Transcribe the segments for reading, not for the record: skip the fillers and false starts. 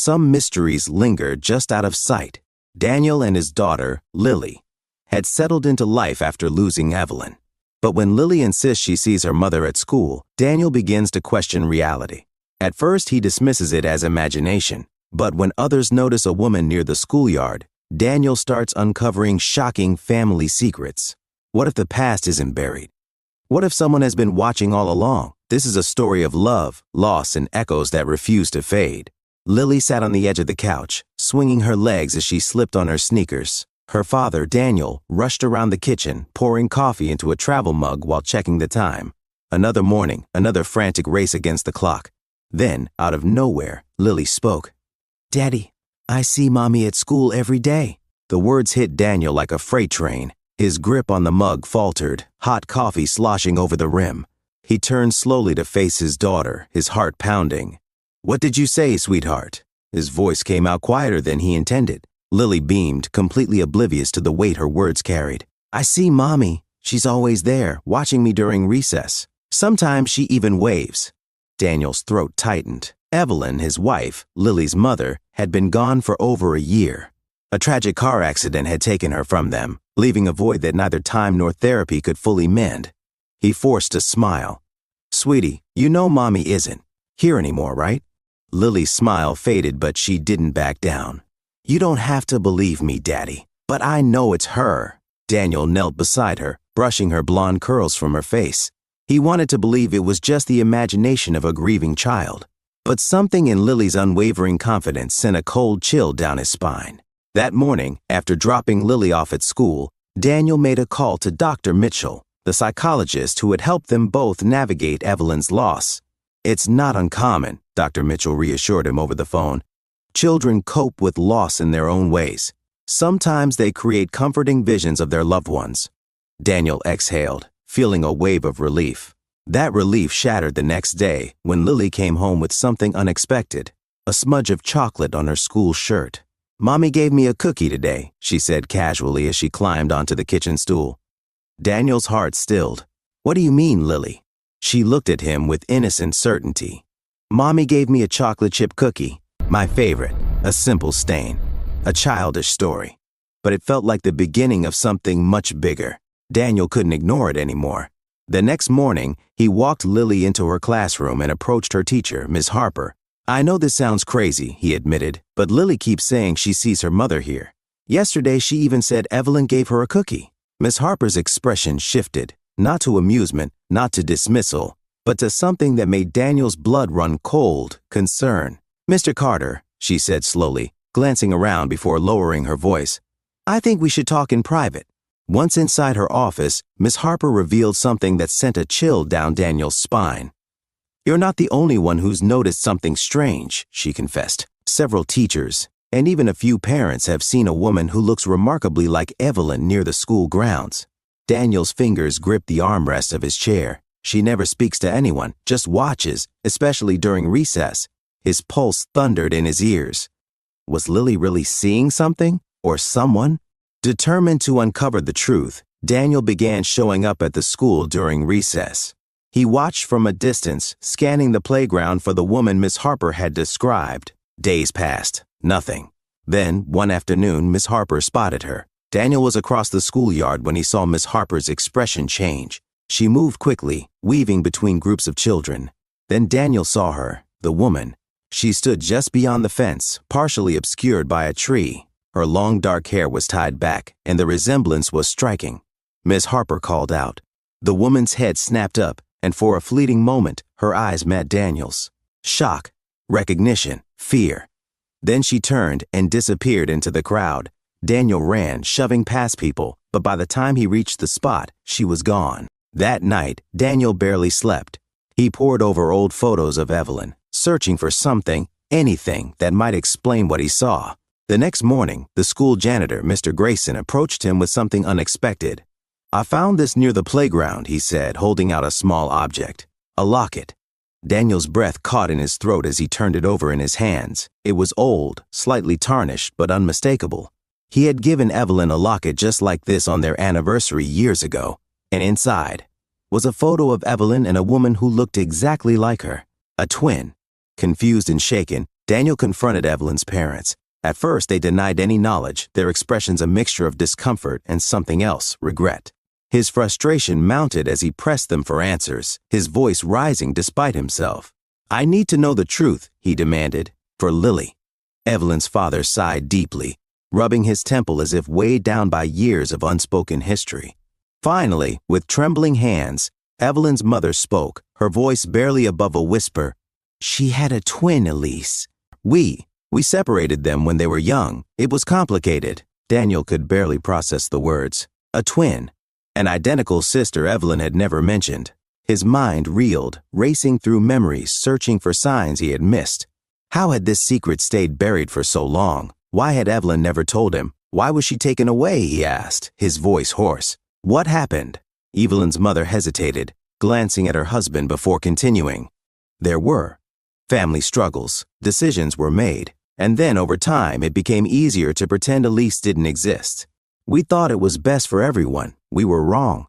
some mysteries lingered just out of sight. Daniel and his daughter, Lily, had settled into life after losing Evelyn. But when Lily insists she sees her mother at school, Daniel begins to question reality. At first, he dismisses it as imagination. But when others notice a woman near the schoolyard, Daniel starts uncovering shocking family secrets. What if the past isn't buried? What if someone has been watching all along? This is a story of love, loss, and echoes that refuse to fade. Lily sat on the edge of the couch, swinging her legs as she slipped on her sneakers. Her father, Daniel, rushed around the kitchen, pouring coffee into a travel mug while checking the time. Another morning, another frantic race against the clock. Then, out of nowhere, Lily spoke. "Daddy, I see Mommy at school every day." The words hit Daniel like a freight train. His grip on the mug faltered, hot coffee sloshing over the rim. He turned slowly to face his daughter, his heart pounding. "What did you say, sweetheart?" His voice came out quieter than he intended. Lily beamed, completely oblivious to the weight her words carried. "I see Mommy. She's always there, watching me during recess. Sometimes she even waves." Daniel's throat tightened. Evelyn, his wife, Lily's mother, had been gone for over a year. A tragic car accident had taken her from them, leaving a void that neither time nor therapy could fully mend. He forced a smile. "Sweetie, you know Mommy isn't here anymore, right?" Lily's smile faded, but she didn't back down. "You don't have to believe me, Daddy, but I know it's her." Daniel knelt beside her, brushing her blonde curls from her face. He wanted to believe it was just the imagination of a grieving child. But something in Lily's unwavering confidence sent a cold chill down his spine. That morning, after dropping Lily off at school, Daniel made a call to Dr. Mitchell, the psychologist who had helped them both navigate Evelyn's loss. "It's not uncommon," Dr. Mitchell reassured him over the phone. "Children cope with loss in their own ways. Sometimes they create comforting visions of their loved ones." Daniel exhaled, feeling a wave of relief. That relief shattered the next day when Lily came home with something unexpected, a smudge of chocolate on her school shirt. "Mommy gave me a cookie today," she said casually as she climbed onto the kitchen stool. Daniel's heart stilled. "What do you mean, Lily?" She looked at him with innocent certainty. "Mommy gave me a chocolate chip cookie, my favorite, a simple stain, a childish story. But it felt like the beginning of something much bigger." Daniel couldn't ignore it anymore. The next morning, he walked Lily into her classroom and approached her teacher, Miss Harper. "I know this sounds crazy," he admitted, "but Lily keeps saying she sees her mother here. Yesterday, she even said Evelyn gave her a cookie." Miss Harper's expression shifted, not to amusement, not to dismissal, but to something that made Daniel's blood run cold, concern. "Mr. Carter," she said slowly, glancing around before lowering her voice, "I think we should talk in private." Once inside her office, Miss Harper revealed something that sent a chill down Daniel's spine. "You're not the only one who's noticed something strange," she confessed. "Several teachers, and even a few parents have seen a woman who looks remarkably like Evelyn near the school grounds." Daniel's fingers gripped the armrest of his chair. "She never speaks to anyone, just watches, especially during recess." His pulse thundered in his ears. Was Lily really seeing something? Or someone? Determined to uncover the truth, Daniel began showing up at the school during recess. He watched from a distance, scanning the playground for the woman Miss Harper had described. Days passed. Nothing. Then, one afternoon, Miss Harper spotted her. Daniel was across the schoolyard when he saw Miss Harper's expression change. She moved quickly, weaving between groups of children. Then Daniel saw her, the woman. She stood just beyond the fence, partially obscured by a tree. Her long dark hair was tied back, and the resemblance was striking. Miss Harper called out. The woman's head snapped up, and for a fleeting moment, her eyes met Daniel's. Shock, recognition, fear. Then she turned and disappeared into the crowd. Daniel ran, shoving past people, but by the time he reached the spot, she was gone. That night, Daniel barely slept. He pored over old photos of Evelyn, searching for something, anything that might explain what he saw. The next morning, the school janitor, Mr. Grayson, approached him with something unexpected. "I found this near the playground," he said, holding out a small object. A locket. Daniel's breath caught in his throat as he turned it over in his hands. It was old, slightly tarnished, but unmistakable. He had given Evelyn a locket just like this on their anniversary years ago, and inside was a photo of Evelyn and a woman who looked exactly like her, a twin. Confused and shaken, Daniel confronted Evelyn's parents. At first, they denied any knowledge, their expressions a mixture of discomfort and something else, regret. His frustration mounted as he pressed them for answers, his voice rising despite himself. "I need to know the truth," he demanded, "for Lily." Evelyn's father sighed deeply, rubbing his temple as if weighed down by years of unspoken history. Finally, with trembling hands, Evelyn's mother spoke, her voice barely above a whisper. "She had a twin, Elise. We separated them when they were young. It was complicated." Daniel could barely process the words. A twin. An identical sister Evelyn had never mentioned. His mind reeled, racing through memories, searching for signs he had missed. How had this secret stayed buried for so long? Why had Evelyn never told him? Why was she taken away, he asked, his voice hoarse. What happened? Evelyn's mother hesitated, glancing at her husband before continuing. There were family struggles, decisions were made, and then over time it became easier to pretend Elise didn't exist. We thought it was best for everyone. We were wrong.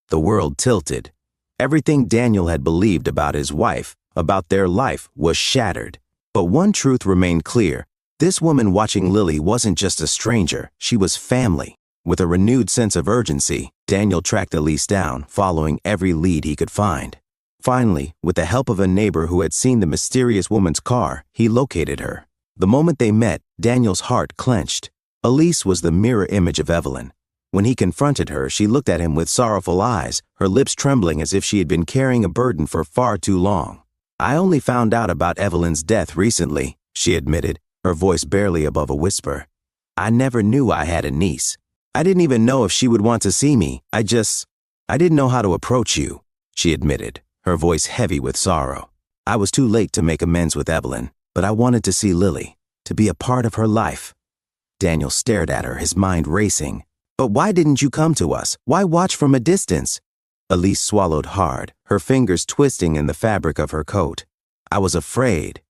The world tilted. Everything Daniel had believed about his wife, about their life, was shattered. But one truth remained clear. This woman watching Lily wasn't just a stranger, she was family. With a renewed sense of urgency, Daniel tracked Elise down, following every lead he could find. Finally, with the help of a neighbor who had seen the mysterious woman's car, he located her. The moment they met, Daniel's heart clenched. Elise was the mirror image of Evelyn. When he confronted her, she looked at him with sorrowful eyes, her lips trembling as if she had been carrying a burden for far too long. "I only found out about Evelyn's death recently," she admitted, her voice barely above a whisper. "I never knew I had a niece. I didn't even know if she would want to see me. I didn't know how to approach you," she admitted, her voice heavy with sorrow. "I was too late to make amends with Evelyn, but I wanted to see Lily, to be a part of her life." Daniel stared at her, his mind racing. "But why didn't you come to us? Why watch from a distance?" Elise swallowed hard, her fingers twisting in the fabric of her coat. "I was afraid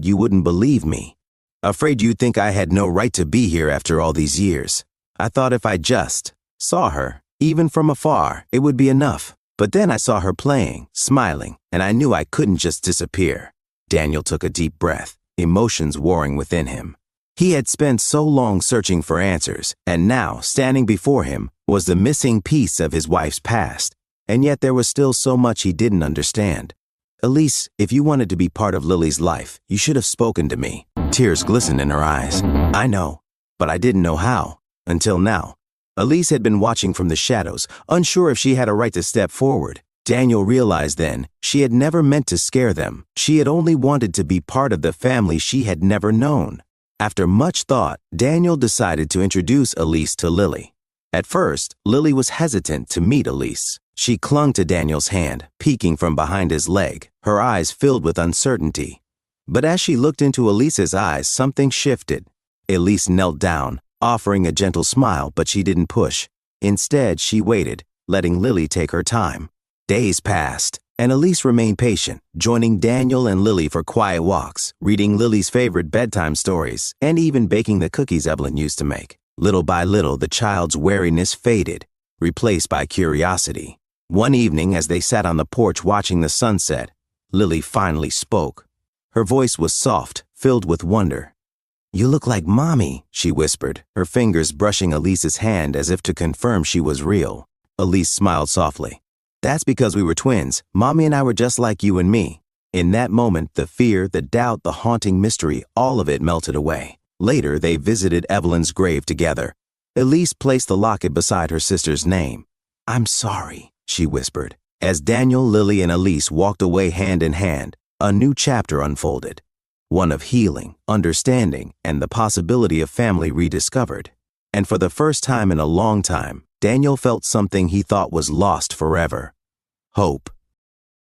you wouldn't believe me. Afraid you'd think I had no right to be here after all these years. I thought if I just saw her, even from afar, it would be enough. But then I saw her playing, smiling, and I knew I couldn't just disappear." Daniel took a deep breath, emotions warring within him. He had spent so long searching for answers, and now, standing before him, was the missing piece of his wife's past. And yet there was still so much he didn't understand. "Elise, if you wanted to be part of Lily's life, you should have spoken to me." Tears glistened in her eyes. "I know, but I didn't know how. Until now." Elise had been watching from the shadows, unsure if she had a right to step forward. Daniel realized then she had never meant to scare them. She had only wanted to be part of the family she had never known. After much thought, Daniel decided to introduce Elise to Lily. At first, Lily was hesitant to meet Elise. She clung to Daniel's hand, peeking from behind his leg, her eyes filled with uncertainty. But as she looked into Elise's eyes, something shifted. Elise knelt down, offering a gentle smile, but she didn't push. Instead, she waited, letting Lily take her time. Days passed, and Elise remained patient, joining Daniel and Lily for quiet walks, reading Lily's favorite bedtime stories, and even baking the cookies Evelyn used to make. Little by little, the child's wariness faded, replaced by curiosity. One evening, as they sat on the porch watching the sunset, Lily finally spoke. Her voice was soft, filled with wonder. "You look like Mommy," she whispered, her fingers brushing Elise's hand as if to confirm she was real. Elise smiled softly. "That's because we were twins. Mommy and I were just like you and me." In that moment, the fear, the doubt, the haunting mystery, all of it melted away. Later, they visited Evelyn's grave together. Elise placed the locket beside her sister's name. "I'm sorry," she whispered. As Daniel, Lily, and Elise walked away hand in hand, a new chapter unfolded. One of healing, understanding, and the possibility of family rediscovered. And for the first time in a long time, Daniel felt something he thought was lost forever. Hope.